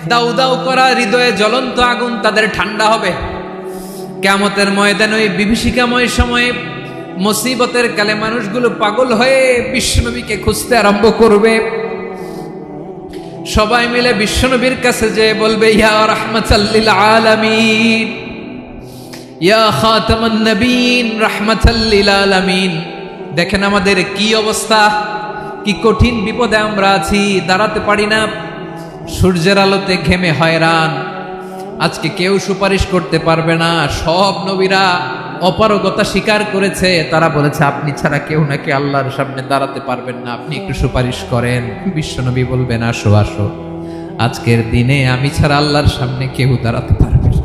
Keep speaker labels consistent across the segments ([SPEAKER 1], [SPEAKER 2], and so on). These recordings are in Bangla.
[SPEAKER 1] দাউ দাউ করা হৃদয়ে জ্বলন্ত আগুন তাদের ঠান্ডা হবে। কিয়ামতের ময়দানে ওই বিভীষিকাময় সময়ে মুসিবতের কালে মানুষগুলো পাগল হয়ে বিশ্বনবীকে খুঁজতে আরম্ভ করবে। সবাই মিলে বিশ্বনবীর কাছে যেয়ে বলবে, ইয়া রাহমাতাল লিল আলামিন, ইয়া খাতামান নবীন, রাহমাতাল লিল আলামিন। দেখেন আমাদের কি অবস্থা, কি কঠিন বিপদে আমরা আছি, দাঁড়াতে পারি না, সূর্যের আলোতে ঘেমে হয়রান। আজকে কেউ সুপারিশ করতে পারবে না। সব নবীরা অপারগতা স্বীকার করেছে, তারা বলেছে আপনি ছাড়া কেউ নাকি আল্লাহর সামনে দাঁড়াতে পারবেন না, আপনি একটু সুপারিশ করেন। বিশ্বনবী বলবেন, আসো আসো, আজকের দিনে আমি ছাড়া আল্লাহর সামনে কেউ দাঁড়াতে পারবে না।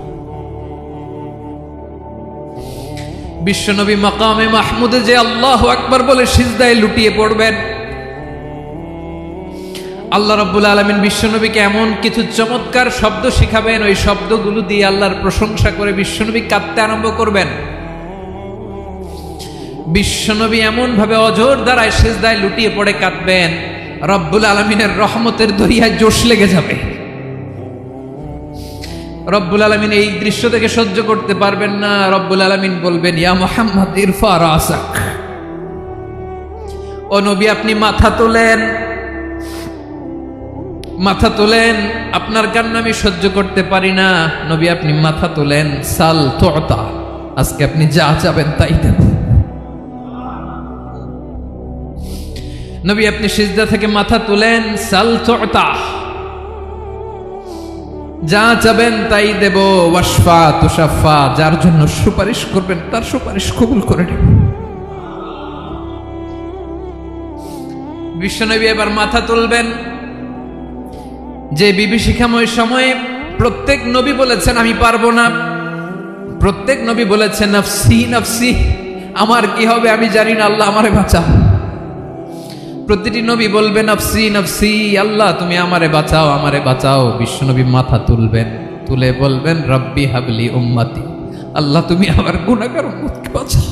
[SPEAKER 1] বিশ্বনবী মাকামে মাহমুদে যে আল্লাহু আকবার বলে সিজদায় লুটিয়ে পড়বেন। আল্লাহ রাব্বুল আলামিন বিশ্বনবীকে এমন কিছু চমৎকার শব্দ শিখাবেন, ওই শব্দগুলো দিয়ে আল্লাহর প্রশংসা করে বিশ্বনবী কাঁদতে আরম্ভ করবেন। বিশ্বনবী এমন ভাবে অঝোর দ্বারায় সিজদায় লুটিয়ে পড়ে কাঁদবেন, রব্বুল আলামিনের রহমতের দরিয়ায় জোশ লেগে যাবে। রব্বুল আলামিন এই দৃশ্য থেকে সহ্য করতে পারবেন না। রব্বুল আলামিন বলবেন, ইয়া মুহাম্মদ ইরফা রাসাক, ও নবী আপনি মাথা তোলেন, মাথা তোলেন, আপনার কান্না আমি সহ্য করতে পারি না। নবী আপনি মাথা তোলেন, সাল তুতা, আজকে আপনি যা চাবেন তাই দেব। নবী আপনি সিজদা থেকে মাথা তুলেন, সাল তুতা, যা চাবেন তাই দেব। ওয়াশফা তুশাফা, যার জন্য সুপারিশ করবেন তার সুপারিশ কবুল করে নেব। বিশ্বনবী এবার মাথা তুলবেন। যে বিভীষিকাময় সময়ে প্রত্যেক নবী বলেছেন আমি পারবো না, প্রত্যেক নবী বলেছেন নফসি নফসি, আমার কি হবে আমি জানি না, আল্লাহ আমারে বাঁচাও। প্রতিটি নবী বলবেন নফসি নফসি, আল্লাহ তুমি আমারে বাঁচাও, আমারে বাঁচাও। বিশ্বনবী মাথা তুলবেন, তুলে বলবেন রব্বি হাবলি উম্মতি, আল্লাহ তুমি আমার গুনাহগার উম্মতকে বাঁচাও।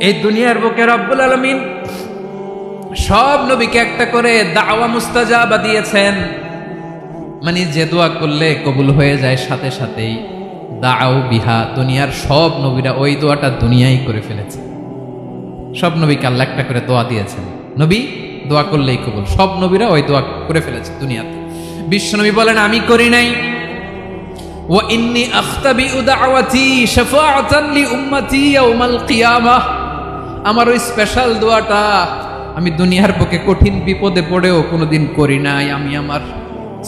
[SPEAKER 1] এই দুনিয়ার বুকে রব্বুল আলামিন সব নবীকে একটা করে দাওয়া মুস্তাজাবা দিয়েছেন, মানে যে দোয়া করলে কবুল হয়ে যায় সাথে সাথেই। দাও বিহা, দুনিয়ার সব নবীরা ওই দোয়াটা দুনিয়ায় করে ফেলেছে। সব নবীকে আল্লাহ একটা করে দোয়া দিয়েছেন, নবী দোয়া করলেই কবুল। সব নবীরা ওই দোয়া করে ফেলেছে দুনিয়াতে। বিশ্বনবী বলেন আমি করি নাই। ওয়া ইন্নী আখতাবিউ দাওয়াতি শাফাআতান লি উম্মতি ইয়াউমাল কিয়ামাহ, আমার ওই স্পেশাল দোয়াটা আমি দুনিয়ার বুকে কঠিন বিপদে পড়েও কোনোদিন করি নাই। আমি আমার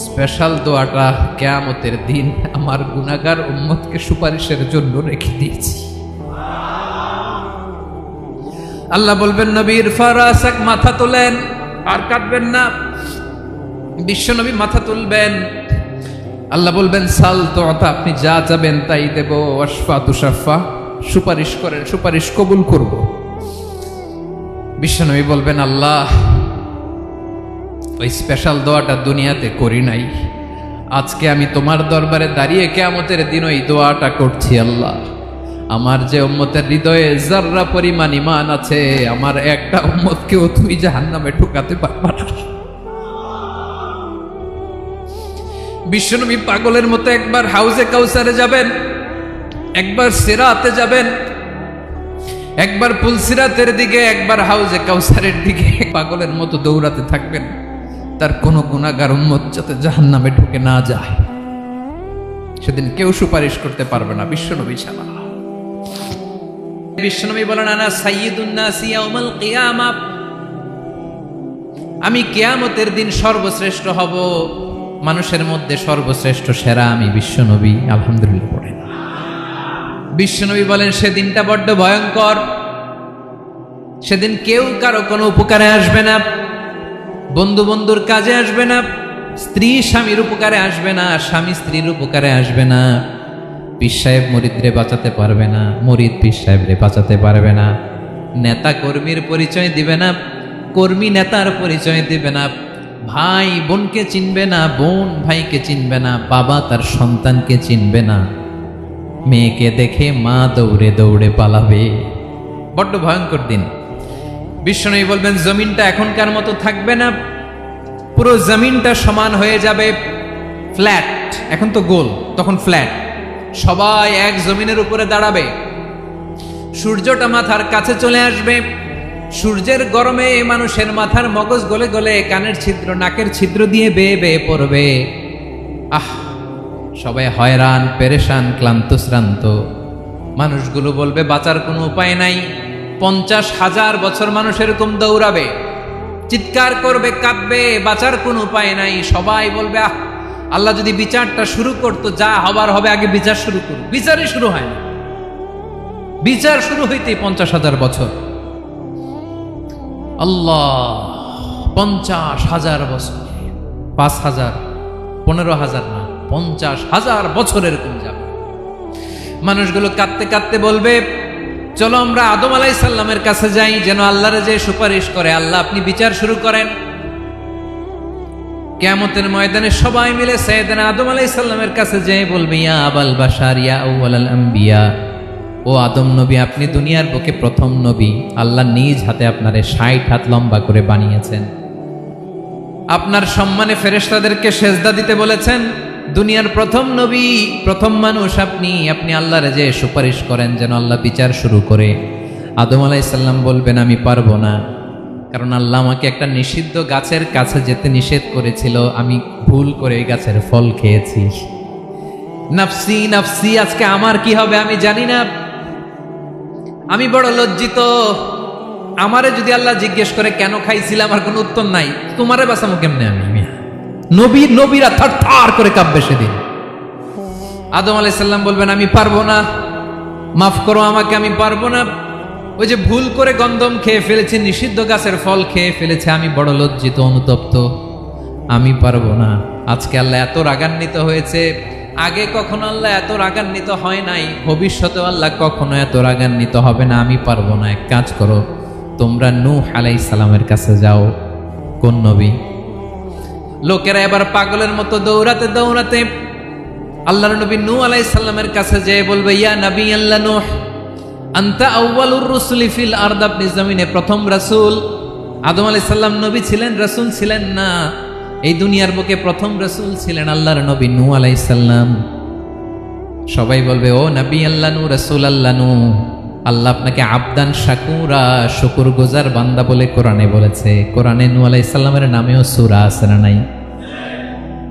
[SPEAKER 1] স্পেশাল দোয়াটা কিয়ামতের দিন আমার গুনাহগার উম্মতকে সুপারিশের জন্য রেখে দিয়েছি। আল্লাহ বলবেন নবীর ফারাসাক, মাথা তোলেন, আর কাঁদবেন না। বিশ্বনবী মাথা তুলবেন, আল্লাহ বলবেন সাল তুতা, আপনি যা চাবেন তাই দেব। ওয়াশফা তুশাফা, সুপারিশ করেন, সুপারিশ কবুল করব। বিশ্বনবী বলবেন আল্লাহ ওই স্পেশাল দোয়াটা দুনিয়াতে করি নাই, আজকে আমি তোমার দরবারে দাঁড়িয়ে কিয়ামতের দিন ওই দোয়াটা করছি। আল্লাহ আমার যে উম্মতের হৃদয়ে যাররা পরিমাণ ঈমান আছে, আমার একটা উম্মতকেও তুই জাহান্নামে ঢুকাতে পারবা না। বিশ্বনবী পাগলের মতো একবার হাউজে কাউসারে যাবেন, একবার সিরাতে যাবেন, একবার পুলসিরাতের দিকে, একবার হাউজে কাউসারের দিকে পাগলের মতো দৌড়াতে থাকবেন, তার কোনো গুনাহগার উম্মত যাতে জাহান্নামে ঢুকে না যায়। সেদিন কেউ সুপারিশ করতে পারবে না বিশ্বনবী ছাড়া। বিশ্বনবী বলেন আনা সাইয়্যিদুন নাসি ইয়াউমাল কিয়ামা, আমি কিয়ামতের দিন সর্বশ্রেষ্ঠ হব, মানুষের মধ্যে সর্বশ্রেষ্ঠ সেরা আমি বিশ্বনবী। আলহামদুলিল্লাহ পড়েন। বিশ্বনবী বলেন সেদিনটা বড্ড ভয়ঙ্কর, সেদিন কেউ কারো কোনো উপকারে আসবে না, বন্ধু বন্ধুর কাজে আসবে না, স্ত্রী স্বামীর উপকারে আসবে না, স্বামী স্ত্রীর উপকারে আসবে না, পীর সাহেব মুরিদরে বাঁচাতে পারবে না, মুরিদ পীর সাহেবরে বাঁচাতে পারবে না, নেতা কর্মীর পরিচয় দিবে না, কর্মী নেতার পরিচয় দিবে না, ভাই বোনকে চিনবে না, বোন ভাইকে চিনবে না, বাবা তার সন্তানকে চিনবে না, মেয়েকে দেখে মা দৌড়ে দৌড়ে পালাবে। বড্ড ভয়ঙ্কর দিন। বিশ্বনবী বলবেন জমিনটা এখনকার মতো থাকবে না, পুরো জমিনটা সমান হয়ে যাবে, ফ্ল্যাট। এখন তো গোল, তখন ফ্ল্যাট। সবাই এক জমিনের উপরে দাঁড়াবে, সূর্যটা মাথার কাছে চলে আসবে। সূর্যের গরমে মানুষের মাথার মগজ গলে গলে কানের ছিদ্র, নাকের ছিদ্র দিয়ে বেয়ে বেয়ে পড়বে। সবাই হয়রান, পেরেশান, ক্লান্ত শ্রান্ত। মানুষগুলো বলবে বাঁচার কোনো উপায় নাই। 50,000 বছর মানুষ এরকম দৌড়াবে, চিৎকার করবে, কাঁদবে, বাঁচার কোনো উপায় নাই। সবাই বলবে আল্লাহ যদি বিচারটা শুরু করতো, যা হবার হবে, আগে বিচার শুরু করুন। বিচারই শুরু হয় না, বিচার শুরু হইতেই 50,000 বছর। আল্লাহ, 50,000 বছর, 5,000, 15,000 না, 50,000 বছর এরকম যাবে। মানুষগুলো কাঁদতে কাঁদতে বলবে চলো আমরা আদম আলাইহিস সালামের কাছে যাই, যেন আল্লাহরে যে সুপারিশ করে, আল্লাহ আপনি বিচার শুরু করেন। কিয়ামতের ময়দানে সবাই মিলে সাইয়েদনা আদম আলাইহিস সালামের কাছে যেয়ে বলবে ইয়া আবাল বাশার ইয়া আউয়ালাল আম্বিয়া, ও আদম নবী, আপনি দুনিয়ার বুকে প্রথম নবী। আল্লাহ নিজ হাতে আপনারে 60 হাত লম্বা করে বানিয়েছেন। আপনার সম্মানে ফেরেশতাদেরকে সেজদা দিতে বলেছেন। দুনিয়ার প্রথম নবী, প্রথম মানুষ আপনি। আপনি আল্লাহরে যে সুপারিশ করেন যেন আল্লাহ বিচার শুরু করে। আদম আলাইহিস সালাম বলবেন আমি পারবো না, কারণ আল্লাহ আমাকে একটা নিষিদ্ধ গাছের কাছে যেতে নিষেধ করেছিল, আমি ভুল করে এই গাছের ফল খেয়েছি। নাফসি নাফসি, আজকে আমার কি হবে আমি জানি না, আমি বড় লজ্জিত। আমারে যদি আল্লাহ জিজ্ঞেস করে কেন খাইছিলাম, আমার কোনো উত্তর নাই। তোমারে বাঁচামো কেমনে আমি? নবীরা থার থার করে কাঁপবে সেদিন। আদম আলাইহিস সালাম বলবেন আমি পারবো না, মাফ করো আমাকে, আমি পারবো না। ওই যে ভুল করে গন্ধম খেয়ে ফেলেছি, নিষিদ্ধ গাছের ফল খেয়ে ফেলেছে, আমি বড় লজ্জিত, অনুতপ্ত, আমি পারবো না। আজকে আল্লাহ এত রাগান্বিত হয়েছে, আগে কখনো আল্লাহ এত রাগান্বিত হয় নাই, ভবিষ্যতে আল্লাহ কখনো এত রাগান্বিত হবে না। আমি পারবো না। এক কাজ করো, তোমরা নূহ আলাইহিস সালামের কাছে যাও। কোন নবী? লোকেরা এবার পাগলের মতো দৌড়াতে দৌড়াতে আল্লাহর নবী নূহ আলাইহিস সালামের কাছে যেয়ে বলবে ইয়া নবী আল্লাহ নূহ, আনতা আউয়ালুর রুসুলি ফিল আরদ, আপনি জমিনে প্রথম রাসূল। আদম আলাইহিস সালাম নবী ছিলেন, রাসূল ছিলেন না। এই দুনিয়ার বুকে প্রথম রাসূল ছিলেন আল্লাহর নবী নূহ আলাইহিস সালাম। সবাই বলবে ও নবী আল্লাহ নূহ, রাসূল আল্লাহ নূহ, আল্লাহ আপনাকে আবদান শাকুরা, শুকরগুজার বান্দা বলে কোরআনে বলেছে। কোরআনে নূহ আলাইহিস সালামের নামেও সূরা আছে না নাই?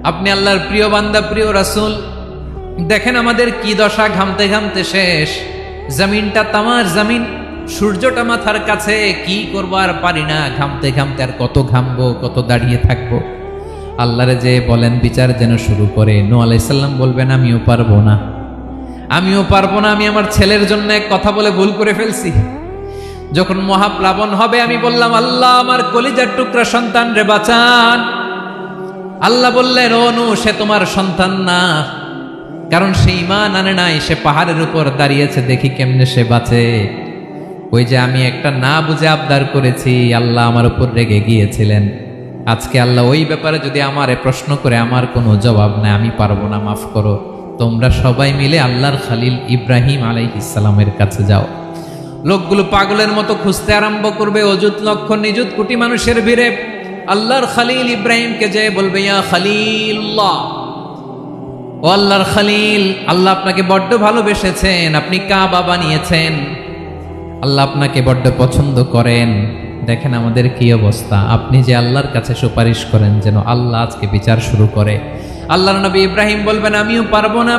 [SPEAKER 1] আপনি আল্লাহর প্রিয় বান্দা, প্রিয় রাসূল। দেখেন আমাদের কি দশা, ঘামতে ঘামতে শেষ। জমিনটা তামার জমিন, সূর্যটা মাথার কাছে, কি করবো আর পারি না, ঘামতে ঘামতে আর কত ঘামবো, কত দাঁড়িয়ে থাকবো। আল্লাহরে যে বলেন বিচার যেন শুরু করে। নূহ আলাইহিস সালাম বলবেন আমিও পারবো না, আমিও পারবো না। আমি আমার ছেলের জন্য এক কথা বলে ভুল করে ফেলছি। যখন মহাপ্লাবন হবে আমি বললাম আল্লাহ আমার কলিজার টুকরা সন্তান রে বাঁচান। আল্লাহ বললেন ও নূহ, সে তোমার সন্তান না, কারণ সে ঈমান আনে নাই, সে পাহাড়ের উপর দাঁড়িয়েছে, দেখি কেমনে সে বাঁচে। ওই যে আমি একটা না বুঝে আবদার করেছি, আল্লাহ আমার উপর রেগে গিয়েছিলেন। আজকে আল্লাহ ওই ব্যাপারে যদি আমারে প্রশ্ন করে, আমার কোনো জবাব নাই, আমি পারবো না, মাফ করো। তোমরা সবাই মিলে আল্লাহর খালিল ইব্রাহিম আলাইহিস সালামের কাছে যাও। লোকগুলো পাগলের মতো খুঁজতে আরম্ভ করবে, অযুত লক্ষ নিযুত কোটি মানুষের ভিড়ে আল্লাহর খালিল ইব্রাহিমকে যে বলবে ইয়া খালিলুল্লাহ, ও আল্লাহর খালিল, আল্লাহ আপনাকে বড্ড ভালোবেসেছেন, আপনি কাবা বানিয়েছেন, আল্লাহ আপনাকে বড্ড পছন্দ করেন। দেখেন আমাদের কি অবস্থা। আপনি যে আল্লাহর কাছে সুপারিশ করেন যেন আল্লাহ আজকে বিচার শুরু করে। আল্লাহর নবী ইব্রাহিম বলবেন আমিও পারবো না,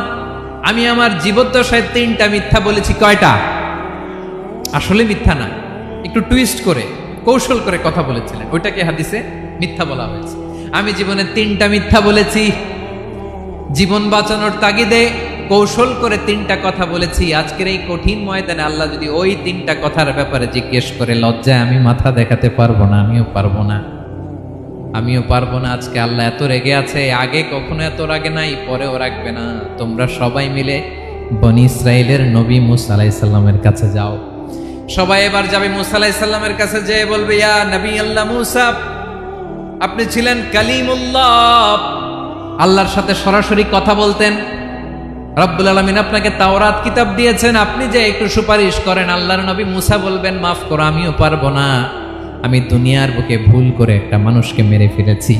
[SPEAKER 1] আমি আমার জীবদ্দশায় 3টা মিথ্যা বলেছি। কয়টা? আসলে মিথ্যা না, একটু টুইস্ট করে, কৌশল করে কথা বলেছিলেন, ওইটাকে হাদিসে মিথ্যা বলা হয়েছে। আমি জীবনে 3টা মিথ্যা বলেছি, জীবন বাঁচানোর তাগিদে কৌশল করে 3টা কথা বলেছি। আজকের এই কঠিন ময়দানে আল্লাহ যদি ওই 3টা কথার ব্যাপারে জিজ্ঞেস করে, লজ্জায় আমি মাথা দেখাতে পারবো না, আমিও পারবো না, আমিও পারবো না। আজকে আল্লাহ এত রেগে আছে, আগে কখনো এত রাগে নাই, পরেও রাখবে না। তোমরা সবাই মিলে বনি ইসরাইলের নবী মূসা আলাইহিস সালামের কাছে যাও। সবাই এবার যাবে মূসা আলাইহিস সালামের কাছে, যেয়ে বলবে ইয়া নবী আল্লাহ মূসা, আপনি ছিলেন কালিমুল্লাহ, আল্লাহর সাথে সরাসরি কথা বলতেন। রব্বুল আলামিন আপনাকে তাওরাত কিতাব দিয়েছেন, আপনি যে একটু সুপারিশ করেন। আল্লাহর নবী মূসা বলবেন মাফ করো, আমিও পারবো না, আমি দুনিয়ার বুকে ভুল করে একটা মানুষকে মেরে ফেলেছি।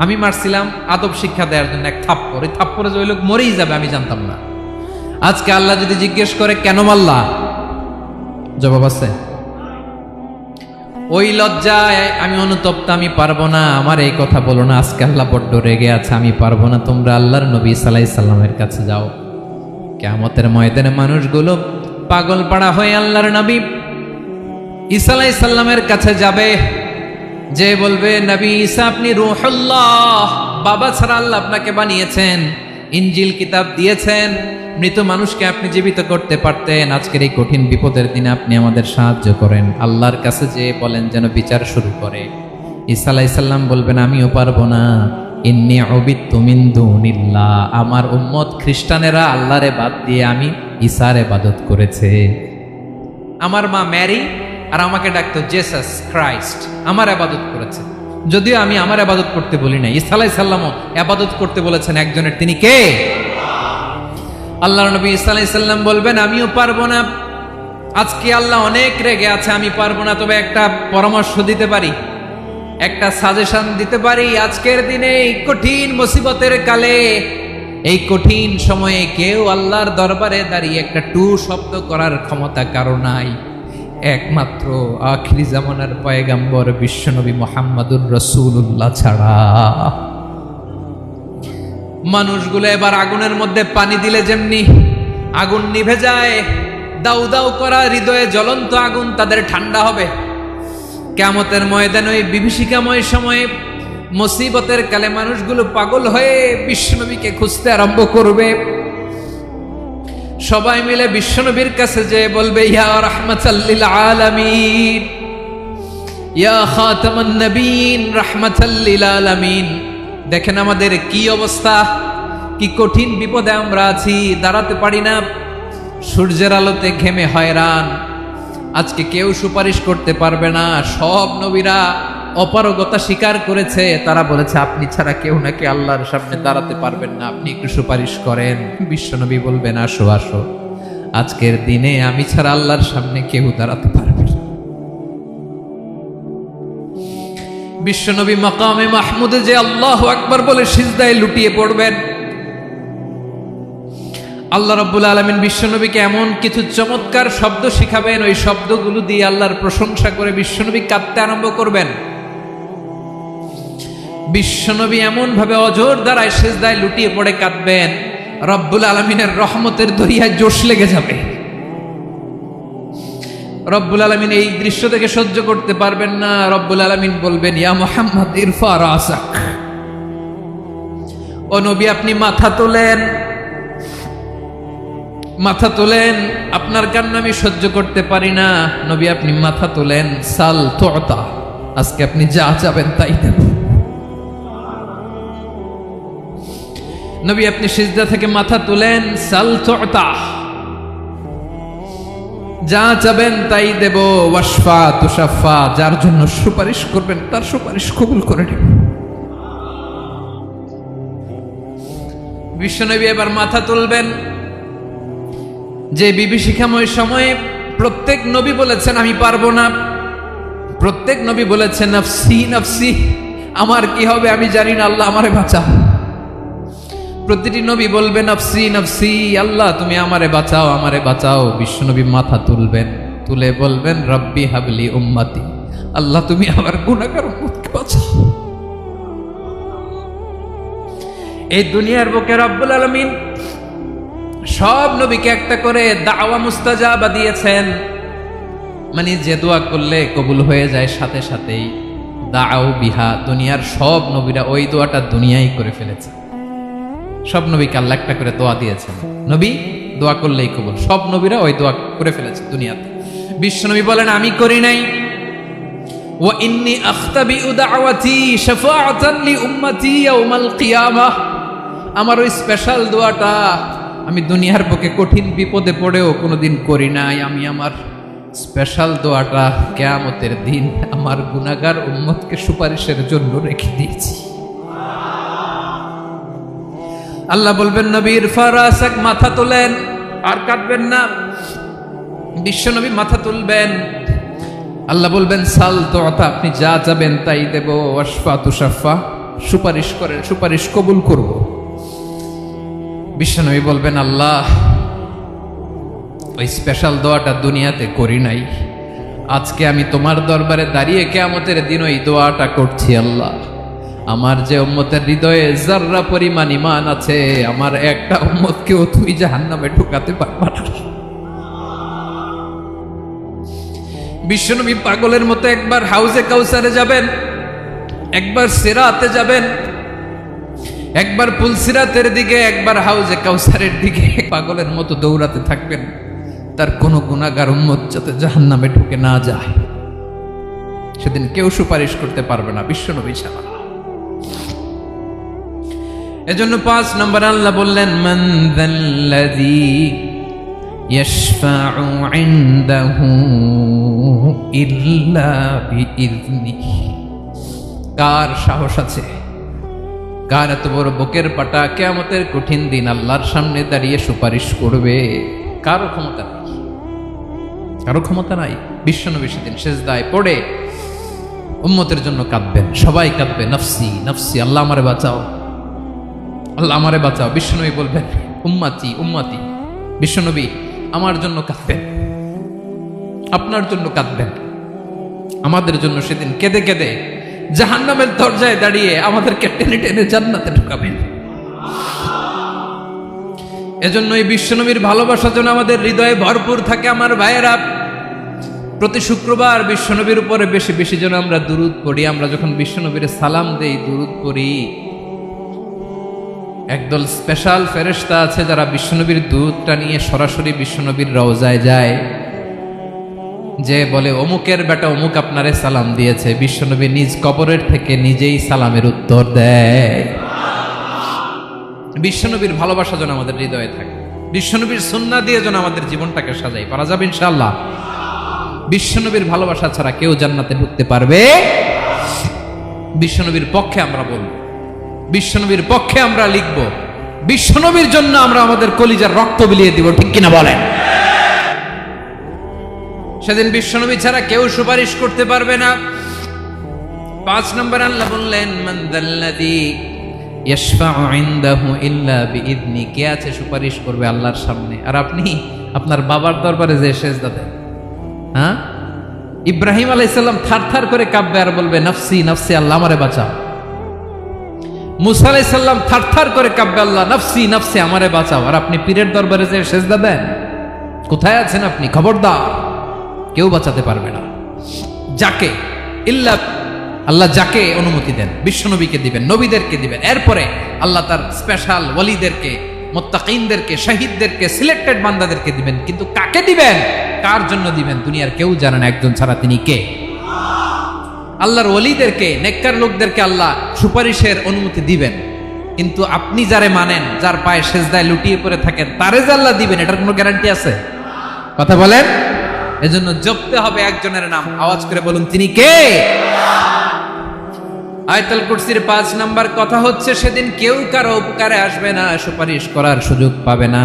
[SPEAKER 1] আমি মারছিলাম আদব শিক্ষা দেওয়ার জন্য এক থাপ্পড়, এই থাপ্পড়ে যে ওই লোক মরেই যাবে আমি জানতাম না। আজকে আল্লাহ যদি জিজ্ঞেস করে কেন মারলা, জবাব আছে? ওই লজ্জায় আমি অনুতপ্ত, আমি পারবো না, আমার এই কথা বলো না, আজকে আল্লাহ বড্ড রেগে আছে, আমি পারবো না, তোমরা আল্লাহর নবী সাল্লাল্লাহু আলাইহি সাল্লামের কাছে যাও। কিয়ামতের ময়দানে মানুষগুলো পাগল পাড়া হয়ে আল্লাহর নবী ঈসা আলাইহিস সালামের কাছে যাবে, যে বলবে নবী ঈসা আপনি রূহুল্লাহ, বাবা ছাড়া আল্লাহ আপনাকে বানিয়েছেন, ইনজিল কিতাব দিয়েছেন, মৃত মানুষকে আপনি জীবিত করতে পারতেন, আজকের এই কঠিন বিপদের দিনে আপনি আমাদের সাহায্য করেন। আল্লাহর কাছে যে বলেন যেন বিচার শুরু করে। ঈসা আলাইহিস সালাম বলবেন আমিও পারবো না, ইন্নী উবিদতু মিন দুনিল্লাহ, আমার উম্মত খ্রিস্টানেরা আল্লাহরে বাদ দিয়ে আমি ঈসার ইবাদত করেছে। আমার মা ম্যারি আর আমাকে ডাকতো জেসাস ক্রাইস্ট, আমার ইবাদত করেছে, যদিও আমি আমার ইবাদত করতে বলি না। ঈসা আলাইহিস সালামও ইবাদত করতে বলেছেন একজনের, তিনি কে? আল্লাহর নবী ঈসা আলাইহিস সালাম বলবেন আমিও পারবো না, আজকে আল্লাহ অনেক রেগে আছে, আমি পারবো না, তবে একটা পরামর্শ দিতে পারি, একটা সাজেশন দিতে পারি। আজকের দিনে এই কঠিন মুসিবতের কালে, এই কঠিন সময়ে কেউ আল্লাহর দরবারে দাঁড়িয়ে একটা টু শব্দ করার ক্ষমতা কারো নাই, একমাত্র আখিরি জামানার পয়গাম্বর বিশ্বনবী মুহাম্মদুর রাসূলুল্লাহ ছাড়া। মানুষগুলো এবার আগুনের মধ্যে পানি দিলে যেমনি আগুন নিভে যায়, দাউ দাউ করা হৃদয়ে জ্বলন্ত আগুন তাদের ঠান্ডা হবে। কিয়ামতের ময়দানে ওই বিভীষিকাময় সময়ে মুসিবতের কালে মানুষগুলো পাগল হয়ে বিশ্বনবীকে খুঁজতে আরম্ভ করবে। সবাই মিলে বিশ্বনবীর কাছে যেয়ে বলবে ইয়া রাহমাতাল লিল আলামিন, ইয়া খাতামান নবীন, রাহমাতাল লিল আলামিন। দেখেন আমাদের কি অবস্থা, কি কঠিন বিপদে আমরা আছি, দাঁড়াতে পারি না, সূর্যের আলোতে ঘেমে হয়রান। আজকে কেউ সুপারিশ করতে পারবে না, সব নবীরা অপারগতা স্বীকার করেছে, তারা বলেছে আপনি ছাড়া কেউ নাকি আল্লাহর সামনে দাঁড়াতে পারবেন না, আপনি একটু সুপারিশ করেন। বিশ্বনবী বলবেন আসো আসো, আজকের দিনে আমি ছাড়া আল্লাহর সামনে কেউ দাঁড়াতে পারবে না। বিশ্বনবী মাকামে মাহমুদে যে আল্লাহু আকবার বলে সিজদায় লুটিয়ে পড়বেন। আল্লাহ রাব্বুল আলামিন বিশ্বনবীকে এমন কিছু চমৎকার শব্দ শিখাবেন, ওই শব্দগুলো দিয়ে আল্লাহর প্রশংসা করে বিশ্বনবী কাঁদতে আরম্ভ করবেন। বিশ্বনবী এমন ভাবে অজর দ্বারায় সিজদায় লুটিয়ে পড়ে কাঁদবেন, রব্বুল আলামিনের রহমতের দরিয়ায় জোশ লেগে যাবে। রব্বুল আলামিন এই দৃশ্য থেকে সহ্য করতে পারবেন না। রব্বুল আলামিন বলবেন ইয়া মুহাম্মদ ইরফা রাসাক, ও নবী আপনি মাথা তোলেন, মাথা তোলেন, আপনার কান্না আমি সহ্য করতে পারি না। নবী আপনি মাথা তোলেন, সাল তুতা, আজকে আপনি যা চাবেন তাই দেব। নবী আপনি সিজদা থেকে মাথা তুলেন, সাল তুতা, যা চাবেন তাই দেব। ওয়াশফা তুশাফা, যার জন্য সুপারিশ করবেন তার সুপারিশ কবুল করে নেব। বিশ্বনবী এবার মাথা তুলবেন। যে বিভীষিকাময় সময়ে প্রত্যেক নবী বলেছেন আমি পারবো না, প্রত্যেক নবী বলেছেন নফসি নফসি, আমার কি হবে আমি জানি না, আল্লাহ আমারে বাঁচাও। প্রতিটি নবী বলবেন নফসি নফসি, আল্লাহ তুমি আমারে বাঁচাও, আমারে বাঁচাও। বিশ্বনবী মাথা তুলবেন, তুলে বলবেন রব্বি হাবলি উম্মতি, আল্লাহ তুমি আমার গুনাহগার উম্মতকে বাঁচাও। এই দুনিয়ার বুকে রব্বুল আলামিন সব নবীকে একটা করে দাওয়া মুস্তাজাবা দিয়েছেন, মানে যে দোয়া করলে কবুল হয়ে যায় সাথে সাথেই। দাও বিহা, দুনিয়ার সব নবীরা ওই দোয়াটা দুনিয়ায় করে ফেলেছে। সব নবীকে আল্লাহ একটা করে দোয়া দিয়েছেন, নবী দোয়া করলেই কবুল, সব নবীরা ওই দোয়া করে ফেলেছে দুনিয়াতে। বিশ্বনবী বলেন আমি করি নাই। ওয়া ইন্নী আখতাবিউ দাওয়াতি শাফাআতান লি উম্মতি ইয়াউমাল কিয়ামাহ, আমার ওই স্পেশাল দোয়াটা আমি দুনিয়ার বুকে কঠিন বিপদে পড়েও কোনোদিন করি নাই। আমি আমার স্পেশাল দোয়াটা কিয়ামতের দিন আমার গুনাহগার উম্মতকে সুপারিশের জন্য রেখে দিয়েছি। আল্লাহ বলবেন নবীর ফারাসাক, মাথা তোলেন, আর কাটবেন না। বিশ্বনবী মাথা তুলবেন, আল্লাহ বলবেন সাল তোতা, আপনি যা যাবেন তাই দেব। ওয়াশফা তুশাফা, সুপারিশ করেন, সুপারিশ কবুল করব। বিশ্বনবী বলবেন, আল্লাহ ওই স্পেশাল দোয়াটা দুনিয়াতে করি নাই, আজকে আমি তোমার দরবারে দাঁড়িয়ে কিয়ামতের দিন ওই দোয়াটা করছি। আল্লাহ, আমার যে উম্মতের হৃদয়ে যাররা পরিমাণ ঈমান আছে, আমার একটা উম্মতকেও তুই জাহান্নামে ঢুকাতে পারবা না। বিশ্বনবী পাগলের মতো একবার হাউজে কাউসারে যাবেন, একবার সিরাতে যাবেন, একবার পুলসিরাতের দিকে, একবার হাউজে কাউসারের দিকে পাগলের মতো দৌড়াতে থাকবেন, তার কোনো গুনাহগার উম্মত যাতে জাহান্নামে ঢুকে না যায়। সেদিন কেউ সুপারিশ করতে পারবে না বিশ্বনবী ছাড়া। এজন্য 5 নম্বর আল্লাহ বললেন, মান যাল্লাযী ইয়াশফাউ ইনদাহু ইল্লা বিইযনিহি। কার সাহস আছে, কার এত বড় বুকের পাটা কিয়ামতের কঠিন দিন আল্লাহর সামনে দাঁড়িয়ে সুপারিশ করবে? কারো ক্ষমতা নাই, কারো ক্ষমতা নাই। বিশ্বনবী সেদিন সিজদায় পড়ে উম্মতের জন্য কাঁদবেন, সবাই কাঁদবে, নফসি নফসি, আল্লাহ আমারে বাঁচাও, আল্লাহ আমারে বাঁচাও। বিশ্বনবী বলবেন, উম্মতি উম্মতি। বিশ্বনবী আমার জন্য কাঁদবেন, আপনার জন্য কাঁদবেন, আমাদের জন্য সেদিন কেঁদে কেঁদে জাহান্নামের দরজায় দাঁড়িয়ে আমাদেরকে টেনে টেনে জান্নাতে ঢুকাবেন। এজন্যই বিশ্বনবীর ভালোবাসা যেন আমাদের হৃদয়ে ভরপুর থাকে। আমার ভাইয়েরা, প্রতি শুক্রবার বিশ্বনবীর উপরে বেশি বেশি যেন আমরা দুরূদ পড়ি। আমরা যখন বিশ্বনবীর সালাম দেই, দুরূদ পড়ি, একদল স্পেশাল ফেরেশতা আছে যারা বিশ্বনবীর দুধটা নিয়ে সরাসরি বিশ্বনবীর রওজায় যায়, যে বলে অমুকের বেটা অমুক আপনারে সালাম দিয়েছে। বিশ্বনবী নিজ কবরের থেকে নিজেই সালামের উত্তর দেয়। বিশ্বনবীর ভালোবাসা যেন আমাদের হৃদয়ে থাকে, বিশ্বনবীর সুন্নাহ দিয়ে যেন আমাদের জীবনটাকে সাজাই। পারা যাবে ইনশাআল্লাহ। বিশ্বনবীর ভালোবাসা ছাড়া কেউ জান্নাতে ঢুকতে পারবে? বিশ্বনবীর পক্ষে আমরা বলবো, বিশ্বনবীর পক্ষে আমরা লিখব, বিশ্বনবীর জন্য আমরা আমাদের কলিজার রক্ত বিলিয়ে দিব, ঠিক কিনা বলেন? সেদিন বিশ্বনবী ছাড়া কেউ সুপারিশ করতে পারবে না। 5 নম্বর আল্লাহ বললেন, মান যাল্লাযী ইয়াশফাউ ইনদাহু ইল্লা বিইযনি। কে আছে সুপারিশ করবে আল্লাহর সামনে? আর আপনি আপনার বাবার দরবারে যে সেজদা দেন, হ্যাঁ, ইব্রাহিম আলাইহিস সালাম থারথার করে কাঁপবে আর বলবে, নফসি নফসি, আল্লাহ আমারে বাঁচাও। মুসা আলাইহিস সালাম থারথার করে কাঁপবে, আল্লাহ নফসি নফসি, আমারে বাঁচাও। আর আপনি পীরের দরবারে যে সেজদা দেন, কোথায় আছেন আপনি? খবরদার, কেউ বাঁচাতে পারবে না। যাকে ইল্লা আল্লাহ যাকে অনুমতি দেন, বিশ্বনবীকে দিবেন, নবীদেরকে দিবেন, এরপরে আল্লাহ তার স্পেশাল ওয়ালিদেরকে, মুত্তাকিনদেরকে, শহীদদেরকে, সিলেক্টেড বান্দাদেরকে দিবেন। কিন্তু কাকে দিবেন, কার জন্য দিবেন, দুনিয়ার কেউ জানে না একজন ছাড়া, তিনি কে? আল্লাহর ওয়ালিদেরকে, নেককার লোকদেরকে আল্লাহ সুপারিশের অনুমতি দিবেন। কিন্তু আপনি যারে মানেন, যার পায়ে সেজদায় লুটিয়ে পড়ে থাকেন, তারে যে আল্লাহ দিবেন, এটার কোনো গ্যারান্টি আছে? কথা বলেন। এজন্য জপতে হবে একজনের নাম, আওয়াজ করে বলুন, তিনি কে? আয়াতুল কুরসির 5 নাম্বার কথা হচ্ছে, সেদিন কেউ কারো উপকারে আসবে না, সুপারিশ করার সুযোগ পাবে না,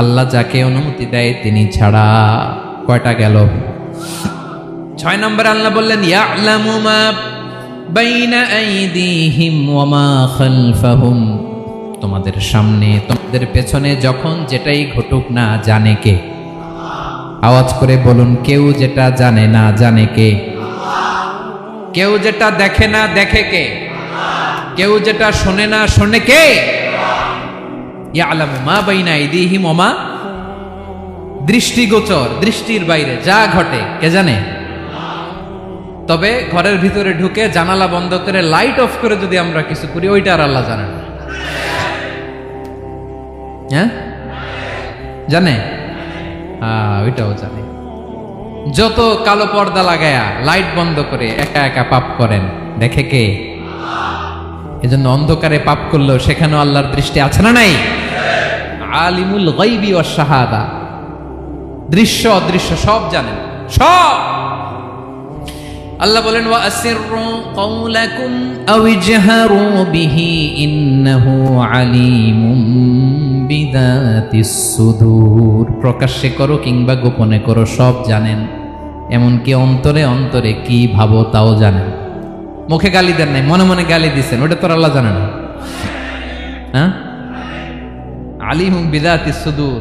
[SPEAKER 1] আল্লাহ যাকে অনুমতি দেয় তিনি ছাড়া। কয়টা গেল? 6 নাম্বার আল্লাহ বললেন, ইয়ালামু মা বাইনা আইদিহিম ওয়া মা খালফাহুম। তোমাদের সামনে, তোমাদের পেছনে যখন যেটাই ঘটুক না, জানে কে? আওয়াজ করে বলুন, কেউ যেটা জানে না, জানে কে? কেউ যেটা দেখে না, দেখে কে? কেউ যেটা শোনে না, শোনে কে? ইয়ালামু মা বাইনা আইদিহিম ওয়া মা, দৃষ্টিগোচর, দৃষ্টির বাইরে যা ঘটে কে জানে? তবে ঘরের ভিতরে ঢুকে জানালা বন্ধ করে লাইট অফ করে যদি আমরা কিছু করি, ওইটা আর আল্লাহ জানেন না। হ্যাঁ, জানে? ওইটাও জানে। যত কালো পর্দা লাগায়া লাইট বন্ধ করে একা একা পাপ করেন, দেখে কে? এজন্য অন্ধকারে পাপ করলেও সেখানেও আল্লাহর দৃষ্টি আছে না নাই? আলিমুল গায়বি ওয়াশ শাহাদা, দৃশ্য অদৃশ্য সব জানেন, সব। আল্লাহ বলেন, ওয়া আসিররু কাওলাকুম আও ইজহারু বিহি ইন্নাহু আলিমুম বিযাতিস সুদূর। প্রকাশ্যে করো কিংবা গোপনে করো, সব জানেন, এমনকি অন্তরে অন্তরে কি ভাবো তাও জানেন। মুখে গালি দেন নাই, মনে মনে গালি দিচ্ছেন, ওটা তোর আল্লাহ জানে না? হ্যাঁ, আলিমুম বিযাতিস সুদূর।